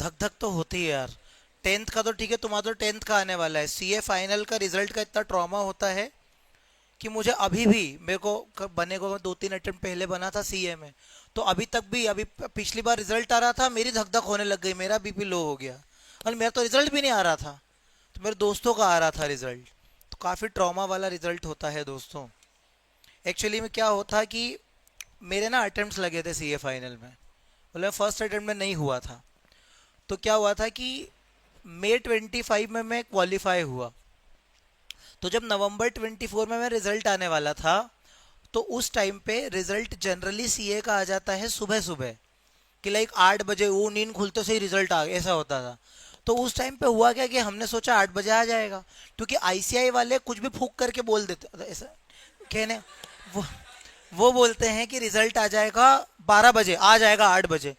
धक धक तो होती है यार। टेंथ का तो ठीक है, तुम्हारा तो टेंथ का आने वाला है, सीए फाइनल का रिजल्ट का इतना ट्रॉमा होता है कि मुझे अभी भी, मेरे को बने को 2-3 अटेम्प्ट पहले बना था सीए में, तो अभी तक भी, अभी पिछली बार रिजल्ट आ रहा था मेरी धक धक होने लग गई, मेरा बीपी लो हो गया। और मेरा तो रिजल्ट भी नहीं आ रहा था, तो मेरे दोस्तों का आ रहा था रिजल्ट। तो काफ़ी ट्रॉमा वाला रिजल्ट होता है दोस्तों। एक्चुअली में क्या होता कि मेरे ना अटेम्प्ट्स लगे थे सीए फाइनल में, मतलब फर्स्ट अटेम्प्ट में नहीं हुआ था। तो क्या हुआ था कि मई 25 में मैं क्वालिफाई हुआ। तो जब नवंबर 24 में मैं रिजल्ट आने वाला था, तो उस टाइम पे रिजल्ट जनरली सीए का आ जाता है सुबह सुबह, कि लाइक 8 बजे, वो नींद खुलते से ही रिजल्ट आ गया, ऐसा होता था। तो उस टाइम पे हुआ क्या कि हमने सोचा 8 बजे आ जाएगा, क्योंकि आईसीआई वाले कुछ भी फूक करके बोल देते ऐसा कहने, वो वो बोलते हैं कि रिजल्ट आ जाएगा 12 बजे, आ जाएगा 8 बजे,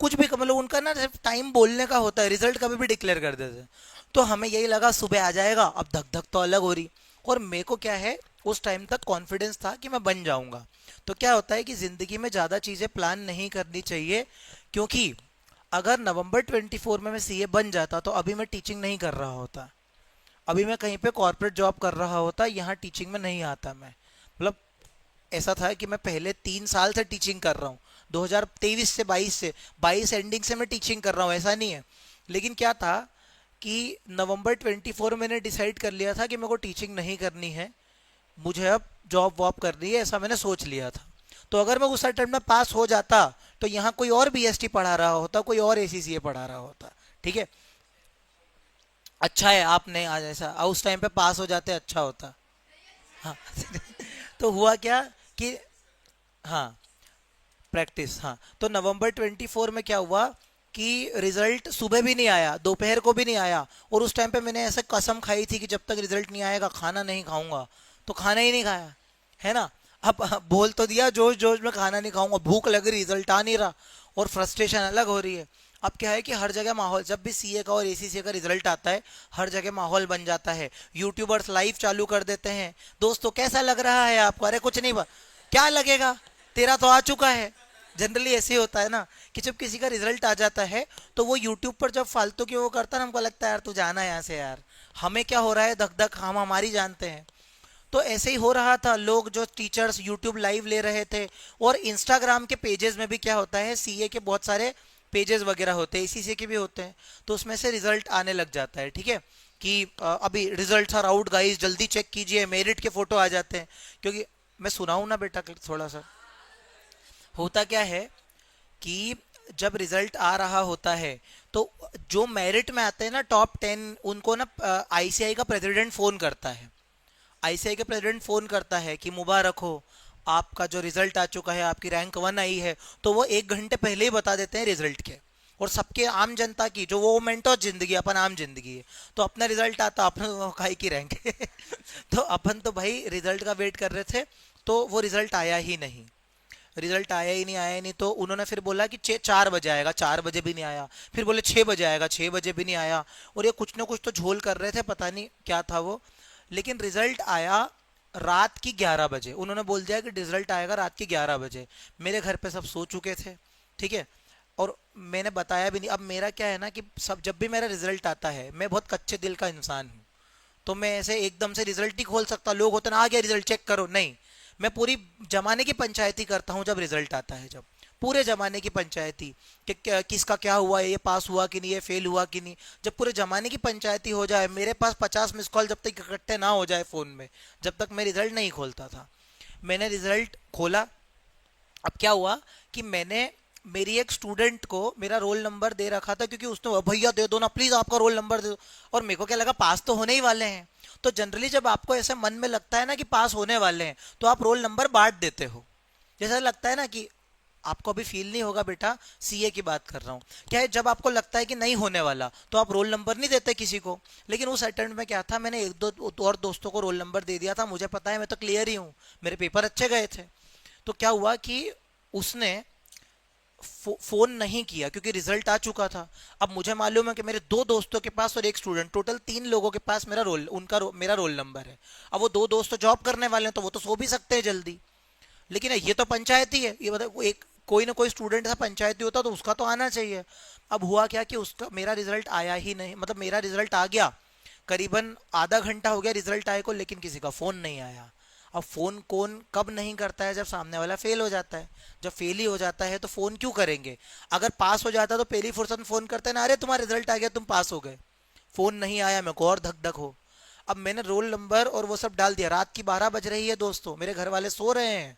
कुछ भी, मतलब उनका ना सिर्फ टाइम बोलने का होता है, रिजल्ट कभी भी डिक्लेयर कर देते हैं। तो हमें यही लगा सुबह आ जाएगा, अब धक धक तो अलग हो रही। और मेरे को क्या है, उस टाइम तक कॉन्फिडेंस था कि मैं बन जाऊंगा। तो क्या होता है कि जिंदगी में ज़्यादा चीज़ें प्लान नहीं करनी चाहिए, क्योंकि अगर नवंबर 24 में मैं सीए बन जाता तो अभी मैं टीचिंग नहीं कर रहा होता, अभी मैं कहीं पे कॉर्पोरेट जॉब कर रहा होता, यहाँ टीचिंग में नहीं आता मैं। मतलब ऐसा था कि मैं पहले 3 साल से टीचिंग कर रहा हूँ, 2023 से 22 एंडिंग से मैं टीचिंग कर रहा हूँ, ऐसा नहीं है। लेकिन क्या था कि नवंबर 24 मैंने डिसाइड कर लिया था कि मेरे को टीचिंग नहीं करनी है, मुझे अब जॉब वॉब करनी है, ऐसा मैंने सोच लिया था। तो अगर मैं उस अटेम्प्ट में पास हो जाता, तो यहाँ कोई और बीएसटी पढ़ा रहा होता, कोई और एसीसीए पढ़ा रहा होता। ठीक है, अच्छा है आपने आज ऐसा, उस टाइम पे पास हो जाते अच्छा होता। हाँ तो हुआ क्या कि, हाँ, प्रैक्टिस, हाँ। तो नवंबर 24 में क्या हुआ कि रिजल्ट सुबह भी नहीं आया, दोपहर को भी नहीं आया, और उस टाइम पे मैंने ऐसे कसम खाई थी कि जब तक रिजल्ट नहीं आएगा खाना नहीं खाऊंगा, तो खाना ही नहीं खाया, है ना। अब बोल तो दिया जोश जोश में खाना नहीं खाऊंगा, भूख लग रही, रिजल्ट आ नहीं रहा, और फ्रस्ट्रेशन अलग हो रही है। अब क्या है कि हर जगह माहौल, जब भी सीए का और एसीसीए का रिजल्ट आता है, हर जगह माहौल बन जाता है, यूट्यूबर्स लाइव चालू कर देते हैं, दोस्तों कैसा लग रहा है आपको, अरे कुछ नहीं क्या लगेगा, तेरा तो आ चुका है। जनरली ऐसे ही होता है ना, कि जब किसी का रिजल्ट आ जाता है, तो वो यूट्यूब पर जब फालतू की वो करता है ना, हमको लगता है यार तू जाना यहाँ से यार, हमें क्या हो रहा है, धक धक हम हमारी जानते हैं। तो ऐसे ही हो रहा था, लोग जो टीचर्स यूट्यूब लाइव ले रहे थे, और इंस्टाग्राम के पेजेस में भी क्या होता है, सीए के बहुत सारे पेजेस वगैरह होते हैं, इसी के भी होते हैं, तो उसमें से रिजल्ट आने लग जाता है। ठीक है, कि अभी रिजल्ट आर आउट गाइस, जल्दी चेक कीजिए, मेरिट के फोटो आ जाते हैं। क्योंकि मैं सुनाऊं ना बेटा थोड़ा सा, होता क्या है कि जब रिजल्ट आ रहा होता है, तो जो मेरिट में आते हैं ना टॉप 10, उनको ना आईसीआई का प्रेसिडेंट फोन करता है, आईसीआई के प्रेसिडेंट फोन करता है कि मुबारक हो, आपका जो रिजल्ट आ चुका है, आपकी रैंक 1 आई है। तो वो 1 घंटे पहले ही बता देते हैं रिजल्ट के। और सबके, आम जनता की जो वो मोमेंट हो जिंदगी, अपन आम जिंदगी है, तो अपना रिजल्ट आता, अपन काई की रैंक तो अपन तो भाई रिजल्ट का वेट कर रहे थे, तो वो रिजल्ट आया ही नहीं, रिजल्ट आया ही नहीं, आया ही नहीं। तो उन्होंने फिर बोला कि 4 बजे आएगा, 4 बजे भी नहीं आया, फिर बोले 6 बजे आएगा, 6 बजे भी नहीं आया। और ये कुछ ना कुछ तो झोल कर रहे थे, पता नहीं क्या था वो। लेकिन रिजल्ट आया रात की 11 बजे, उन्होंने बोल दिया कि रिजल्ट आएगा रात की 11 बजे। मेरे घर पे सब सो चुके थे, ठीक है, और मैंने बताया भी नहीं। अब मेरा क्या है ना कि सब, जब भी मेरा रिजल्ट आता है, मैं बहुत कच्चे दिल का इंसान हूँ, तो मैं ऐसे एकदम से रिजल्ट नहीं खोल सकता, लोग होते ना आ गया रिजल्ट चेक करो, नहीं। मैं पूरी जमाने की पंचायती करता हूँ जब रिजल्ट आता है, जब पूरे जमाने की पंचायती कि किसका क्या हुआ है, ये पास हुआ कि नहीं, ये फेल हुआ कि नहीं। जब पूरे जमाने की पंचायती हो जाए, मेरे पास 50 मिस कॉल जब तक इकट्ठे ना हो जाए फ़ोन में, जब तक मैं रिजल्ट नहीं खोलता था। मैंने रिजल्ट खोला। अब क्या हुआ कि मैंने, मेरी एक स्टूडेंट को मेरा रोल नंबर दे रखा था, क्योंकि उसने, भैया दे दो ना प्लीज, आपका रोल नंबर दे दो। और मेरे को क्या लगा, पास तो होने ही वाले हैं। तो जनरली जब आपको ऐसे मन में लगता है ना कि पास होने वाले हैं, तो आप रोल नंबर बांट देते हो। जैसा लगता है ना कि, आपको अभी फील नहीं होगा बेटा, सीए की बात कर रहा हूँ, क्या है, जब आपको लगता है कि नहीं होने वाला, तो आप रोल नंबर नहीं देते किसी को। लेकिन उस अटेम्प्ट में क्या था, मैंने एक दो और दोस्तों को रोल नंबर दे दिया था, मुझे पता है मैं तो क्लियर ही हूँ, मेरे पेपर अच्छे गए थे। तो क्या हुआ कि उसने फोन नहीं किया, क्योंकि रिजल्ट आ चुका था। अब मुझे मालूम है कि मेरे 2 दोस्तों के पास और एक स्टूडेंट, टोटल 3 लोगों के पास मेरा रोल, मेरा रोल नंबर है। अब वो 2 दोस्त तो जॉब करने वाले हैं, तो वो तो सो भी सकते हैं जल्दी। लेकिन ये तो पंचायती है, ये बताओ, एक कोई ना कोई स्टूडेंट ऐसा पंचायती होता तो उसका तो आना चाहिए। अब हुआ क्या कि उसका मेरा रिजल्ट आया ही नहीं, मतलब मेरा रिजल्ट आ गया, करीबन आधा घंटा हो गया रिजल्ट आए को, लेकिन किसी का फोन नहीं आया। अब फोन कौन कब नहीं करता है? जब सामने वाला फेल हो जाता है। जब फेल ही हो जाता है तो फोन क्यों करेंगे? अगर पास हो जाता तो पहली फुर्सत में फोन करते ना, अरे तुम्हारा रिजल्ट आ गया, तुम पास हो गए। फोन नहीं आया, मेरे को और धक धक हो। अब मैंने रोल नंबर और वो सब डाल दिया। रात की 12 बज रही है दोस्तों, मेरे घर वाले सो रहे हैं।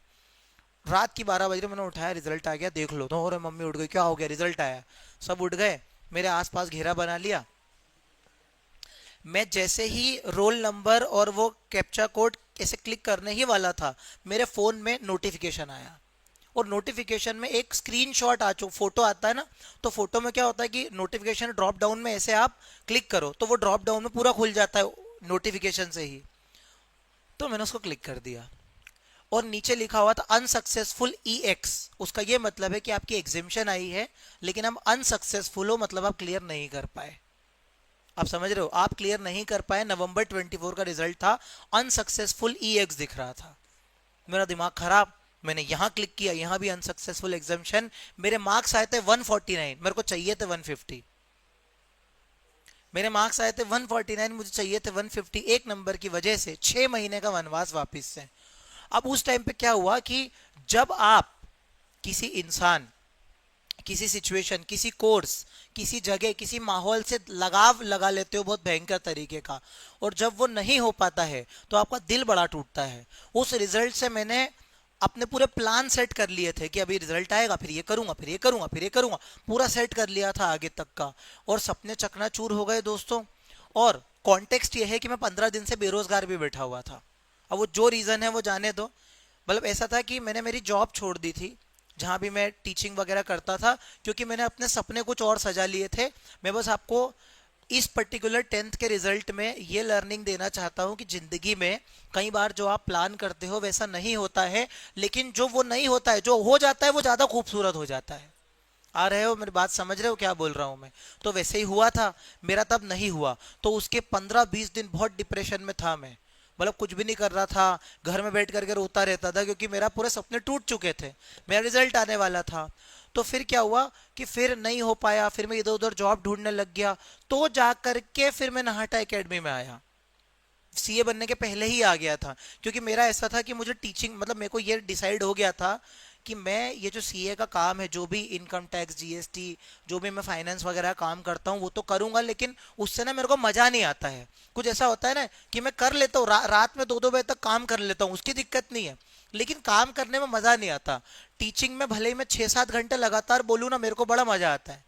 रात की 12 बज रही, मैंने उठाया, रिजल्ट आ गया, देख लो। तो और मम्मी उठ गई, क्या हो गया? रिजल्ट आया। सब उठ गए, मेरे आसपास घेरा बना लिया। मैं जैसे ही रोल नंबर और वो कैप्चा कोड ऐसे क्लिक करने ही वाला था, मेरे फोन में नोटिफिकेशन आया। और नोटिफिकेशन में एक स्क्रीनशॉट आ चुका, फोटो आता है ना, तो फोटो में क्या होता है कि नोटिफिकेशन ड्रॉप डाउन में ऐसे आप क्लिक करो तो वो ड्रॉप डाउन में पूरा खुल जाता है नोटिफिकेशन से ही। तो मैंने उसको क्लिक कर दिया और नीचे लिखा हुआ था अनसक्सेसफुल EX। उसका ये मतलब है कि आपकी एग्जिबिशन आई है, लेकिन हम अनसक्सेसफुल हो, मतलब आप क्लियर नहीं कर पाए। आप समझ रहे हो? आप क्लियर नहीं कर पाए। नवंबर 24 का रिजल्ट था, अनसक्सेसफुल EX दिख रहा था। मेरा दिमाग खराब, मैंने यहां क्लिक किया, यहां भी अनसक्सेसफुल एग्जामिशन। मेरे मार्क्स आए थे 149, मेरे को चाहिए थे 150। मेरे मार्क्स आए थे 149, मुझे चाहिए थे 150। एक नंबर की वजह से 6 महीने का वनवास वापिस से। अब उस टाइम पे क्या हुआ कि जब आप किसी इंसान, किसी सिचुएशन, किसी कोर्स, किसी जगह, किसी माहौल से लगाव लगा लेते हो बहुत भयंकर तरीके का, और जब वो नहीं हो पाता है तो आपका दिल बड़ा टूटता है। उस रिजल्ट से मैंने अपने पूरे प्लान सेट कर लिए थे कि अभी रिजल्ट आएगा, फिर ये करूंगा, फिर ये करूंगा, फिर ये करूंगा। पूरा सेट कर लिया था आगे तक का, और सपने चकनाचूर हो गए दोस्तों। और कॉन्टेक्स्ट ये है कि मैं 15 दिन से बेरोजगार भी बैठा हुआ था। अब वो जो रीजन है वो जाने दो। मतलब ऐसा था कि मैंने मेरी जॉब छोड़ दी थी जहां भी मैं टीचिंग वगैरह करता था, क्योंकि मैंने अपने सपने कुछ और सजा लिए थे। मैं बस आपको इस पर्टिकुलर 10th के रिजल्ट में ये लर्निंग देना चाहता हूं कि जिंदगी में कई बार जो आप प्लान करते हो वैसा नहीं होता है, लेकिन जो वो नहीं होता है, जो हो जाता है, वो ज्यादा खूबसूरत हो जाता है। आ रहे हो? मेरी बात समझ रहे हो क्या बोल रहा हूं मैं? तो वैसे ही हुआ था मेरा, तब नहीं हुआ तो उसके 15-20 दिन बहुत डिप्रेशन में था मैं। मतलब कुछ भी नहीं कर रहा था, घर में बैठ करके रोता रहता था, क्योंकि मेरा पूरे सपने टूट चुके थे, मेरा रिजल्ट आने वाला था। तो फिर क्या हुआ कि फिर नहीं हो पाया, फिर मैं इधर उधर जॉब ढूंढने लग गया। तो जा करके फिर मैं नाहटा एकेडमी में आया। सीए बनने के पहले ही आ गया था, क्योंकि मेरा ऐसा था कि मुझे टीचिंग, मतलब मेरे को ये डिसाइड हो गया था कि मैं ये जो सीए का काम है, जो भी इनकम टैक्स, जीएसटी, जो भी मैं फाइनेंस वगैरह काम करता हूँ वो तो करूंगा, लेकिन उससे ना मेरे को मजा नहीं आता है। कुछ ऐसा होता है ना कि मैं कर लेता हूँ, रात में 2-2 बजे तक काम कर लेता हूँ, उसकी दिक्कत नहीं है, लेकिन काम करने में मजा नहीं आता। टीचिंग में भले ही मैं 6-7 घंटे लगातार बोलूँ ना, मेरे को बड़ा मजा आता है,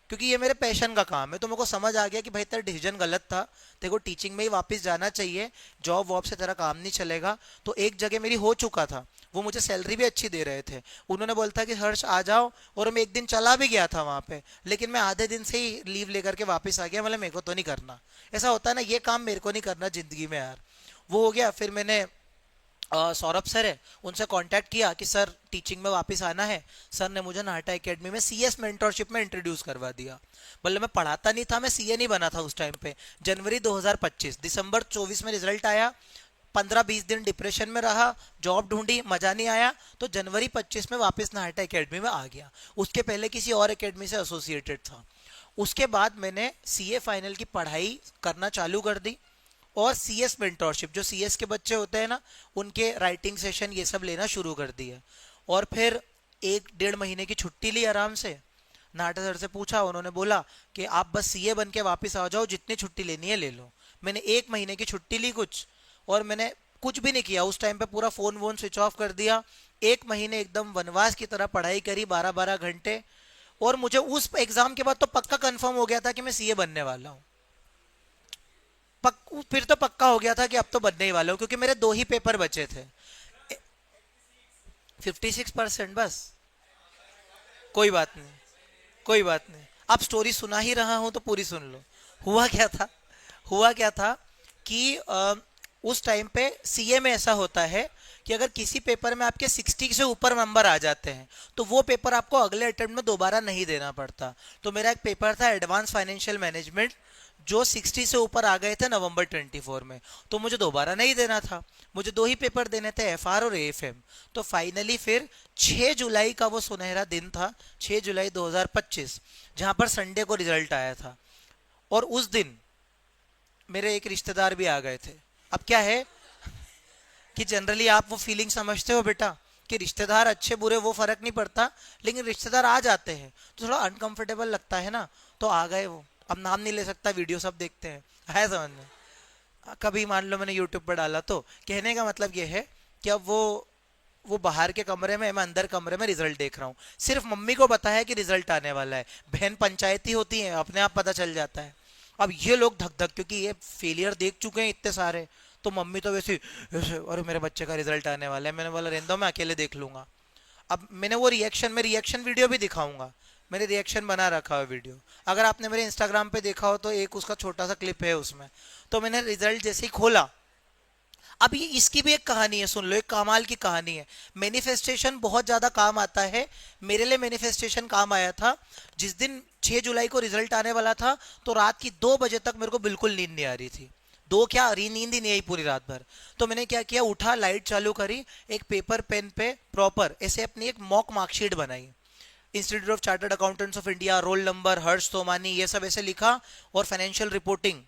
क्योंकि ये मेरे पैशन का काम है। तो मेरे को समझ आ गया कि भाई तेरा डिसीजन गलत था, तेरे को टीचिंग में ही वापस जाना चाहिए, जॉब वॉब से तेरा काम नहीं चलेगा। तो एक जगह मेरी हो चुका था, वो मुझे सैलरी भी अच्छी दे रहे थे, उन्होंने बोला था कि हर्ष आ जाओ, और मैं एक दिन चला भी गया था वहां पे, लेकिन मैं आधे दिन से ही लीव लेकर के वापस आ गया। मतलब मेरे को तो नहीं करना, ऐसा होता है ना, ये काम मेरे को नहीं करना जिंदगी में यार। वो हो गया। फिर मैंने सौरभ सर है, उनसे कांटेक्ट किया कि सर टीचिंग में वापस आना है। सर ने मुझे नाटा एकेडमी में सीएस मेंटरशिप में इंट्रोड्यूस करवा दिया। मतलब मैं पढ़ाता नहीं था, मैं सीए नहीं बना था उस टाइम पे। जनवरी 2025, दिसंबर 24 में रिजल्ट आया। 15-20 दिन डिप्रेशन में रहा, जॉब ढूंढी, मजा नहीं आया, तो जनवरी 25 में वापस नाटा एकेडमी में आ गया। उसके पहले किसी और एकेडमी से एसोसिएटेड था। उसके बाद मैंने सीए फाइनल की पढ़ाई करना चालू कर दी, और सीएस मेंटोरशिप, जो सीएस के बच्चे होते हैं ना, उनके राइटिंग सेशन ये सब लेना शुरू कर दिया। और फिर 1-1.5 महीने की छुट्टी ली आराम से। नाटा सर से पूछा, उन्होंने बोला कि आप बस सीए बन के वापिस आ जाओ, जितनी छुट्टी लेनी है ले लो। मैंने 1 महीने की छुट्टी ली कुछ, और मैंने कुछ भी नहीं किया उस टाइम पे, पूरा फोन वोन स्विच ऑफ कर दिया। 1 महीने एकदम वनवास की तरह पढ़ाई करी, 12-12 घंटे। और मुझे उस एग्जाम के बाद तो पक्का कंफर्म हो गया था कि मैं सीए बनने वाला हूँ। फिर तो पक्का हो गया था कि अब तो बनने ही वाला हूं, क्योंकि मेरे 2 ही पेपर बचे थे। 56% बस। कोई बात नहीं, कोई बात नहीं। अब स्टोरी सुना ही रहा हूं तो पूरी सुन लो। हुआ क्या था, हुआ क्या था कि उस टाइम पे सीए में ऐसा होता है कि अगर किसी पेपर में आपके 60 से ऊपर नंबर आ जाते हैं तो वो पेपर आपको अगले अटेम्प्ट में दोबारा नहीं देना पड़ता। तो मेरा एक पेपर था एडवांस फाइनेंशियल मैनेजमेंट, जो 60 से ऊपर आ गए थे नवंबर 24 में, तो मुझे दोबारा नहीं देना था। मुझे दो ही पेपर देने थे, एफआर और एएफएम। तो फाइनली फिर 6 जुलाई का वो सुनहरा दिन था, 6 जुलाई 2025, जहां पर संडे को रिजल्ट आया था। और उस दिन मेरे एक रिश्तेदार भी आ गए थे। अब क्या है कि जनरली आप वो फीलिंग समझते हो बेटा, कि रिश्तेदार अच्छे बुरे वो फर्क नहीं पड़ता, लेकिन रिश्तेदार आ जाते हैं तो थोड़ा अनकंफर्टेबल लगता है ना। तो आ गए वो, अब नाम नहीं ले सकता, वीडियो सब देखते हैं, है समझ में। कभी मान लो मैंने यूट्यूब पर डाला, तो कहने का मतलब ये है कि अब वो बाहर के कमरे में, मैं अंदर कमरे में रिजल्ट देख रहा हूँ। सिर्फ मम्मी को पता है कि रिजल्ट आने वाला है, बहन पंचायती होती है, अपने आप पता चल जाता है। अब ये लोग धक धक, क्योंकि ये फेलियर देख चुके हैं इतने सारे, तो मम्मी तो वैसे अरे मेरे बच्चे का रिजल्ट आने वाला है। मैंने बोला रहने दो, मैं अकेले देख लूंगा। अब मैंने वो रिएक्शन, मैं रिएक्शन वीडियो भी दिखाऊंगा, मैंने रिएक्शन बना रखा है वीडियो। अगर आपने मेरे इंस्टाग्राम पे देखा हो तो एक उसका छोटा सा क्लिप है उसमें। तो मैंने रिजल्ट जैसे ही खोला, अब ये इसकी भी एक कहानी है, सुन लो, एक कमाल की कहानी है। मैनिफेस्टेशन बहुत ज्यादा काम आता है। मेरे लिए मैनिफेस्टेशन काम आया था जिस दिन 6 जुलाई को रिजल्ट आने वाला था, तो रात की 2 बजे तक मेरे को बिल्कुल नींद नहीं आ रही थी। दो क्या, नींद ही नहीं आई पूरी रात भर। तो मैंने क्या किया, उठा, लाइट चालू करी, एक पेपर पेन पे प्रॉपर ऐसे अपनी एक मॉक मार्कशीट बनाई, institute of chartered accountants of India, roll number Harsh Somani, ये सब ऐसे लिखा, और फाइनेंशियल रिपोर्टिंग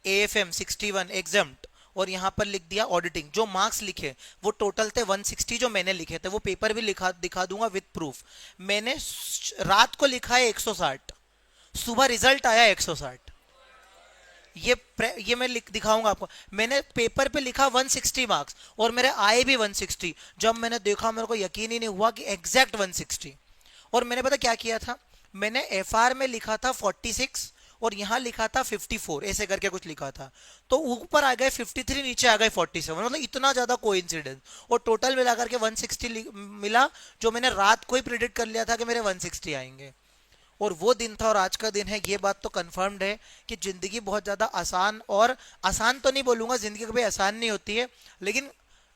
एएफएम 61 एग्जाम्ड, और यहाँ पर लिख दिया ऑडिटिंग। जो मार्क्स लिखे वो टोटल थे 160, जो मैंने लिखे थे, वो पेपर भी लिखा दिखा दूंगा विद प्रूफ। मैंने रात को लिखा है 160, सुबह रिजल्ट आया 160। ये मैं लिख दिखाऊंगा आपको। मैंने पेपर पे लिखा 160 मार्क्स, और मेरे आए भी 160। जब मैंने देखा मेरे को यकीन ही नहीं हुआ कि एग्जैक्ट 160। और मैंने पता क्या किया था, मैंने एफआर में लिखा था 46 और यहाँ लिखा था 54, ऐसे करके कुछ लिखा था। तो ऊपर आ गए 53, नीचे आ गए 47, मतलब इतना ज्यादा कोइंसिडेंस। और टोटल मिला करके 160 मिला, जो मैंने रात को ही प्रिडिक्ट कर लिया था कि मेरे 160 आएंगे। और वो दिन था और आज का दिन है। ये बात तो कंफर्म्ड है कि जिंदगी बहुत ज्यादा आसान, और आसान तो नहीं बोलूंगा, जिंदगी कभी आसान नहीं होती है, लेकिन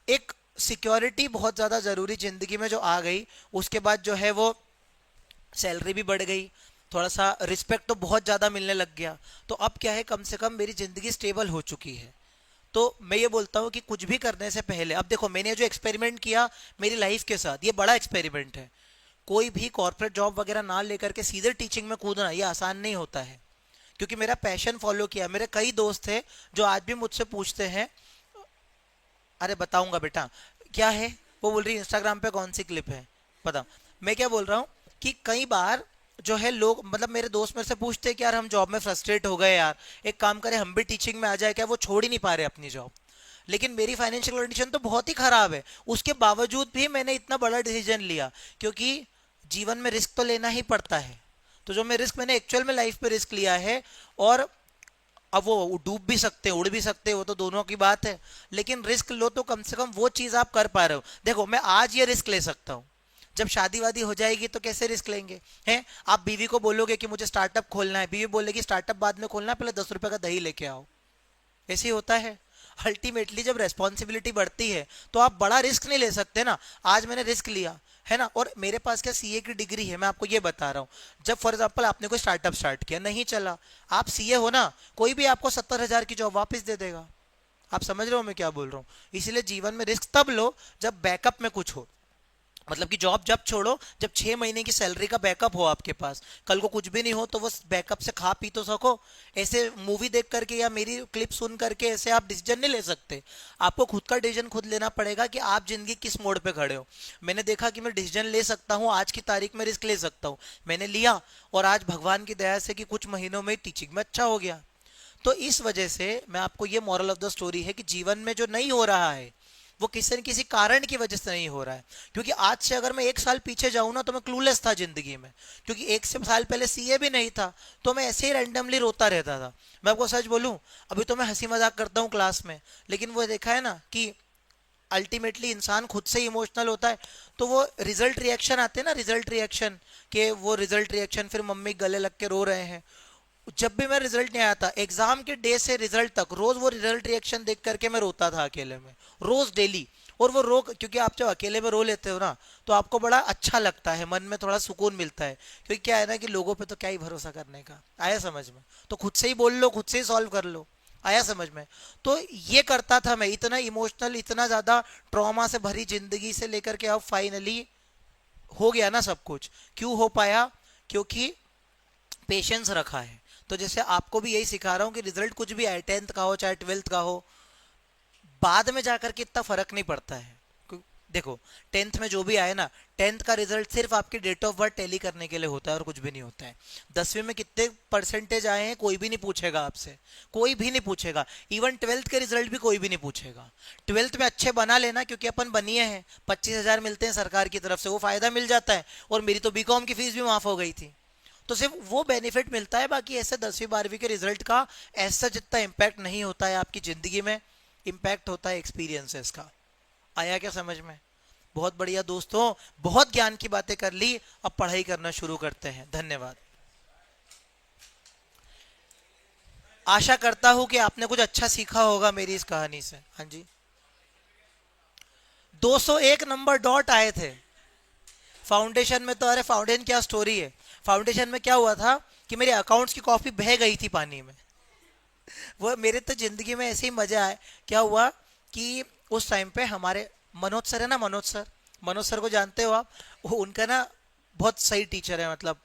एक सिक्योरिटी बहुत ज्यादा जरूरी जिंदगी में जो आ गई, उसके बाद जो है वो सैलरी भी बढ़ गई, थोड़ा सा रिस्पेक्ट तो बहुत ज्यादा मिलने लग गया। तो अब क्या है, कम से कम मेरी जिंदगी स्टेबल हो चुकी है। तो मैं ये बोलता हूँ कि कुछ भी करने से पहले, अब देखो मैंने जो एक्सपेरिमेंट किया मेरी लाइफ के साथ, ये बड़ा एक्सपेरिमेंट है। कोई भी कॉर्पोरेट जॉब वगैरह ना लेकर के सीधे टीचिंग में कूदना ये आसान नहीं होता है, क्योंकि मेरा पैशन फॉलो किया। मेरे कई दोस्त थे जो आज भी मुझसे पूछते हैं, अरे बताऊंगा बेटा क्या है, वो बोल रही इंस्टाग्राम पे कौन सी क्लिप है, बताओ। मैं क्या बोल रहा हूँ कि कई बार जो है लोग, मतलब मेरे दोस्त मेरे से पूछते हैं कि यार हम जॉब में फ्रस्ट्रेट हो गए यार, एक काम करें हम भी टीचिंग में आ जाए क्या। वो छोड़ ही नहीं पा रहे अपनी जॉब। लेकिन मेरी फाइनेंशियल कंडीशन तो बहुत ही खराब है, उसके बावजूद भी मैंने इतना बड़ा डिसीजन लिया, क्योंकि जीवन में रिस्क तो लेना ही पड़ता है। तो जो मैं रिस्क, मैंने एक्चुअल में लाइफ पे रिस्क लिया है, और अब वो डूब भी सकते हैं, उड़ भी सकते हैं, वो तो दोनों की बात है। लेकिन रिस्क लो तो कम से कम वो चीज आप कर पा रहे हो। देखो मैं आज ये रिस्क ले सकता हूँ, जब शादी वादी हो जाएगी तो कैसे रिस्क लेंगे हैं। आप बीवी को बोलोगे कि मुझे स्टार्टअप खोलना है, बीवी बोलेगी स्टार्टअप बाद में खोलना है, पहले 10 रुपए का दही लेके आओ। ऐसे ही होता है। अल्टीमेटली जब रेस्पॉन्सिबिलिटी बढ़ती है तो आप बड़ा रिस्क नहीं ले सकते ना। आज मैंने रिस्क लिया है ना, और मेरे पास क्या सीए की डिग्री है, मैं आपको ये बता रहा हूँ। जब फॉर एग्जांपल आपने कोई स्टार्टअप स्टार्ट किया, नहीं चला, आप सीए हो ना, कोई भी आपको 70,000 की जॉब वापस दे देगा। आप समझ रहे हो मैं क्या बोल रहा हूँ। इसीलिए जीवन में रिस्क तब लो जब बैकअप में कुछ हो, मतलब कि जॉब जब छोड़ो जब 6 महीने की सैलरी का बैकअप हो आपके पास। कल को कुछ भी नहीं हो तो वो बैकअप से खा पी तो सको। ऐसे मूवी देख करके या मेरी क्लिप सुन करके ऐसे आप डिसीजन नहीं ले सकते। आपको खुद का डिसीजन खुद लेना पड़ेगा कि आप जिंदगी किस मोड़ पे खड़े हो। मैंने देखा कि मैं डिसीजन ले सकता हूँ, आज की तारीख में रिस्क ले सकता हूँ, मैंने लिया, और आज भगवान की दया से कि कुछ महीनों में टीचिंग में अच्छा हो गया। तो इस वजह से मैं आपको ये मॉरल ऑफ द स्टोरी है कि जीवन में जो नहीं हो रहा है वो किसी न किसी कारण की वजह से नहीं हो रहा है। क्योंकि आज से अगर मैं 1 साल पीछे जाऊं ना, तो मैं क्लूलेस था जिंदगी में, क्योंकि 1 साल पहले सीए भी नहीं था, तो मैं ऐसे ही रैंडमली रोता रहता था। मैं आपको सच बोलूं, अभी तो मैं हंसी मजाक करता हूँ क्लास में, लेकिन वो देखा है ना कि अल्टीमेटली इंसान खुद से इमोशनल होता है। तो वो रिजल्ट रिएक्शन आते हैं ना, रिजल्ट रिएक्शन के, वो रिजल्ट रिएक्शन, फिर मम्मी गले लग के रो रहे हैं। जब भी मैं रिजल्ट नहीं आया था, एग्जाम के डे से रिजल्ट तक, रोज वो रिजल्ट रिएक्शन देख करके मैं रोता था अकेले में, रोज डेली। और वो रो, क्योंकि आप जब अकेले में रो लेते हो ना तो आपको बड़ा अच्छा लगता है, मन में थोड़ा सुकून मिलता है, क्योंकि क्या है ना कि लोगों पे तो क्या ही भरोसा करने का। आया समझ में? तो खुद से ही बोल लो, खुद से ही सॉल्व कर लो। आया समझ में? तो ये करता था मैं, इतना इमोशनल, इतना ज्यादा ट्रॉमा से भरी जिंदगी से लेकर के अब फाइनली हो गया ना सब कुछ। क्यों हो पाया? क्योंकि पेशेंस रखा है। तो जैसे आपको भी यही सिखा रहा हूँ कि रिजल्ट कुछ भी आए, 10th का हो चाहे 12th का हो, बाद में जाकर के इतना फर्क नहीं पड़ता है। देखो, 10th में जो भी आए ना, 10th का रिजल्ट सिर्फ आपकी डेट ऑफ बर्थ टैली करने के लिए होता है और कुछ भी नहीं होता है। 10वीं में कितने परसेंटेज आए हैं कोई भी नहीं पूछेगा आपसे, कोई भी नहीं पूछेगा। इवन 12th के रिजल्ट भी कोई भी नहीं पूछेगा। 12th में अच्छे बना लेना, क्योंकि अपन बनिए हैं, 25,000 मिलते हैं सरकार की तरफ से, वो फायदा मिल जाता है। और मेरी तो बीकॉम की फीस भी माफ हो गई थी, तो सिर्फ वो बेनिफिट मिलता है। बाकी ऐसे 10वीं 12वीं के रिजल्ट का ऐसा जितना इम्पैक्ट नहीं होता है आपकी जिंदगी में, इम्पैक्ट होता है एक्सपीरियंसेस का। आया क्या समझ में? बहुत बढ़िया दोस्तों, बहुत ज्ञान की बातें कर ली, अब पढ़ाई करना शुरू करते हैं। धन्यवाद। आशा करता हूं कि आपने कुछ अच्छा सीखा होगा मेरी इस कहानी से। हाँ जी, 201 नंबर डॉट आए थे फाउंडेशन में। तो अरे फाउंडेशन क्या स्टोरी है। फाउंडेशन में क्या हुआ था कि मेरे अकाउंट्स की कॉपी बह गई थी पानी में। वो मेरे तो जिंदगी में ऐसे ही मजा आए। क्या हुआ कि उस टाइम पे हमारे मनोज सर है ना, मनोज सर, मनोज सर को जानते हो आप? वो उनका ना बहुत सही टीचर है, मतलब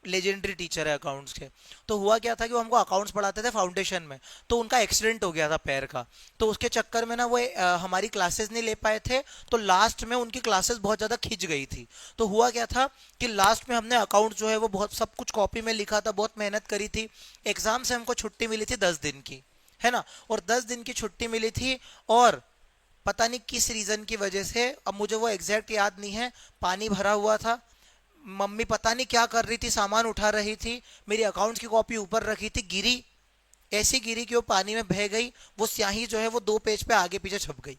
लेजेंडरी टीचर है अकाउंट्स के। तो हुआ क्या था कि वो हमको अकाउंट्स पढ़ाते थे फाउंडेशन में। तो उनका एक्सीडेंट हो गया था पैर का, तो उसके चक्कर में ना वो हमारी क्लासेस नहीं ले पाए थे। तो लास्ट में उनकी क्लासेस बहुत ज़्यादा खिंच गई थी। तो हुआ क्या था कि लास्ट में हमने अकाउंट जो है वो बहुत सब कुछ कॉपी में लिखा था, बहुत मेहनत करी थी। एग्जाम से हमको छुट्टी मिली थी 10 दिन की, है ना, और 10 दिन की छुट्टी मिली थी। और पता नहीं किस रीजन की वजह से, अब मुझे वो एग्जैक्ट याद नहीं है, पानी भरा हुआ था। मम्मी पता नहीं क्या कर रही थी, सामान उठा रही थी, मेरी अकाउंट्स की कॉपी ऊपर रखी थी, गिरी, ऐसी गिरी कि वो पानी में बह गई। वो स्याही जो है वो 2 पेज पे आगे पीछे छप गई।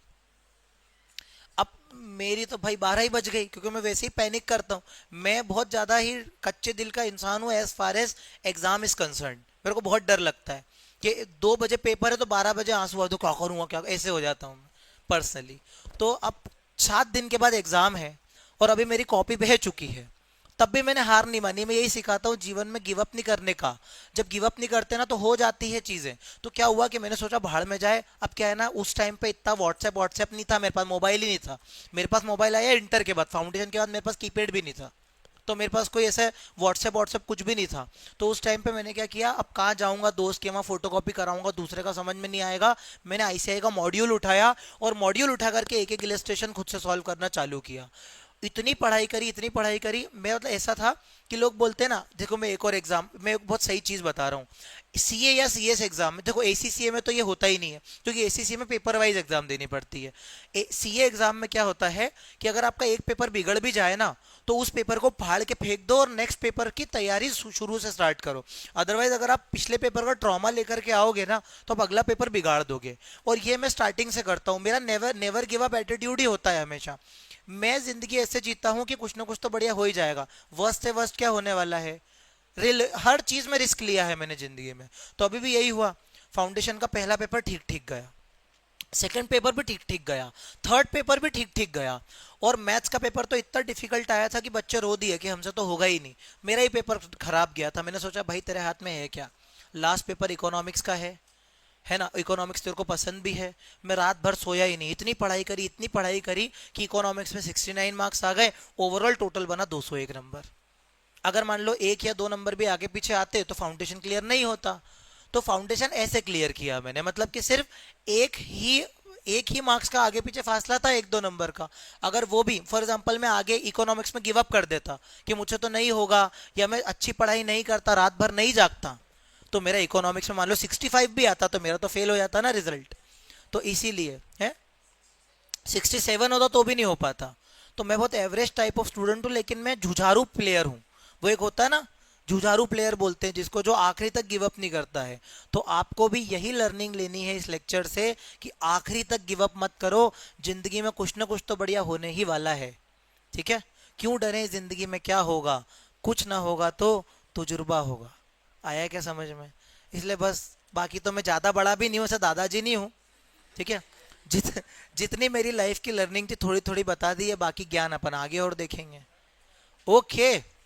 अब मेरी तो भाई 12 ही बज गई, क्योंकि मैं वैसे ही पैनिक करता हूँ। मैं बहुत ज्यादा ही कच्चे दिल का इंसान हूँ as far as exam is concern. मेरे को बहुत डर लगता है कि 2 बजे पेपर है तो 12 बजे आंसू आ तो क्या करूंगा, क्या, ऐसे हो जाता हूँ पर्सनली। तो अब 7 दिन के बाद एग्जाम है और अभी मेरी कॉपी बह चुकी है, तब भी मैंने हार नहीं मानी। मैं यही सिखाता हूँ जीवन में, गिव अप नहीं करने का। जब गिव अप नहीं करते ना तो हो जाती है चीजें। तो क्या हुआ कि मैंने सोचा भाड़ में जाए। अब क्या है ना, उस टाइम पे इतना व्हाट्सएप व्हाट्सएप नहीं था, मेरे पास मोबाइल ही नहीं था। मेरे पास मोबाइल आया इंटर के बाद, फाउंडेशन के बाद मेरे पास कीपैड भी नहीं था। तो मेरे पास कोई ऐसे व्हाट्सएप व्हाट्सएप कुछ भी नहीं था। तो उस टाइम पे मैंने क्या किया, अब कहाँ जाऊंगा दोस्त के वहाँ फोटो कॉपी कराऊंगा, दूसरे का समझ में नहीं आएगा। मैंने आईसीआई का मॉड्यूल उठाया और मॉड्यूल उठा करके एक एक इलस्ट्रेशन खुद से सॉल्व करना चालू किया। इतनी पढ़ाई करी, इतनी पढ़ाई करी, मैं मतलब ऐसा था कि लोग बोलते हैं ना, देखो मैं एक और एग्जाम, मैं एक बहुत सही चीज बता रहा हूँ। सीए या सीएस एग्जाम में, देखो एसीसीए में तो ये होता ही नहीं है, क्योंकि एसीसीए में पेपर वाइज एग्जाम देनी पड़ती है। सीए एग्जाम में क्या होता है कि अगर आपका एक पेपर बिगड़ भी जाए ना, तो उस पेपर को फाड़ के फेंक दो और नेक्स्ट पेपर की तैयारी शुरू से स्टार्ट करो। अदरवाइज अगर आप पिछले पेपर का ट्रॉमा लेकर के आओगे ना, तो आप अगला पेपर बिगाड़ दोगे। और ये मैं स्टार्टिंग से करता हूँ, मेरा never never give up attitude ही होता है हमेशा। मैं जिंदगी ऐसे जीता हूं कि कुछ ना कुछ तो बढ़िया हो ही जाएगा। वर्स्ट से वर्स्ट क्या होने वाला है, हर चीज में रिस्क लिया है मैंने जिंदगी में। तो अभी भी यही हुआ। फाउंडेशन का पहला पेपर ठीक ठीक गया, सेकंड पेपर भी ठीक ठीक गया, थर्ड पेपर भी ठीक ठीक गया। और मैथ्स का पेपर तो इतना डिफिकल्ट आया था कि बच्चे रो दिए कि हमसे तो होगा ही नहीं। मेरा ही पेपर खराब गया था। मैंने सोचा भाई तेरे हाथ में है क्या, लास्ट पेपर इकोनॉमिक्स का है ना, इकोनॉमिक्स तेरे को पसंद भी है। मैं रात भर सोया ही नहीं, इतनी पढ़ाई करी, इतनी पढ़ाई करी कि इकोनॉमिक्स में 69 मार्क्स आ गए। ओवरऑल टोटल बना 201 नंबर। अगर मान लो 1 या 2 नंबर भी आगे पीछे आते तो फाउंडेशन क्लियर नहीं होता। तो फाउंडेशन ऐसे क्लियर किया मैंने, मतलब कि सिर्फ एक ही मार्क्स का आगे पीछे फासला था, 1-2 नंबर का। अगर वो भी फॉर एग्जांपल मैं आगे इकोनॉमिक्स में गिव अप कर देता कि मुझे तो नहीं होगा, या मैं अच्छी पढ़ाई नहीं करता, रात भर नहीं जागता, तो मेरा इकोनॉमिक्स में मान लो 65 भी आता तो मेरा तो फेल हो जाता ना रिजल्ट। तो इसीलिए है 67 होता तो भी नहीं हो पाता। तो मैं बहुत एवरेज टाइप ऑफ स्टूडेंट हूँ, लेकिन मैं जुझारू प्लेयर हूँ। वो एक होता है ना, जुझारू प्लेयर बोलते हैं जिसको, जो आखिरी तक गिव अप नहीं करता है। तो आपको भी यही लर्निंग लेनी है इस लेक्चर से कि आखिरी तक गिव अप मत करो। जिंदगी में कुछ ना कुछ तो बढ़िया होने ही वाला है। ठीक है, क्यों डरे, जिंदगी में क्या होगा, कुछ ना होगा तो तजुर्बा होगा। आया क्या समझ में? इसलिए बस, बाकी तो मैं ज्यादा बड़ा भी नहीं हूँ, ऐसा दादाजी नहीं हूँ। ठीक है, जित जितनी मेरी लाइफ की लर्निंग थी थोड़ी थोड़ी बता दी है, बाकी ज्ञान अपन आगे और देखेंगे। ओके।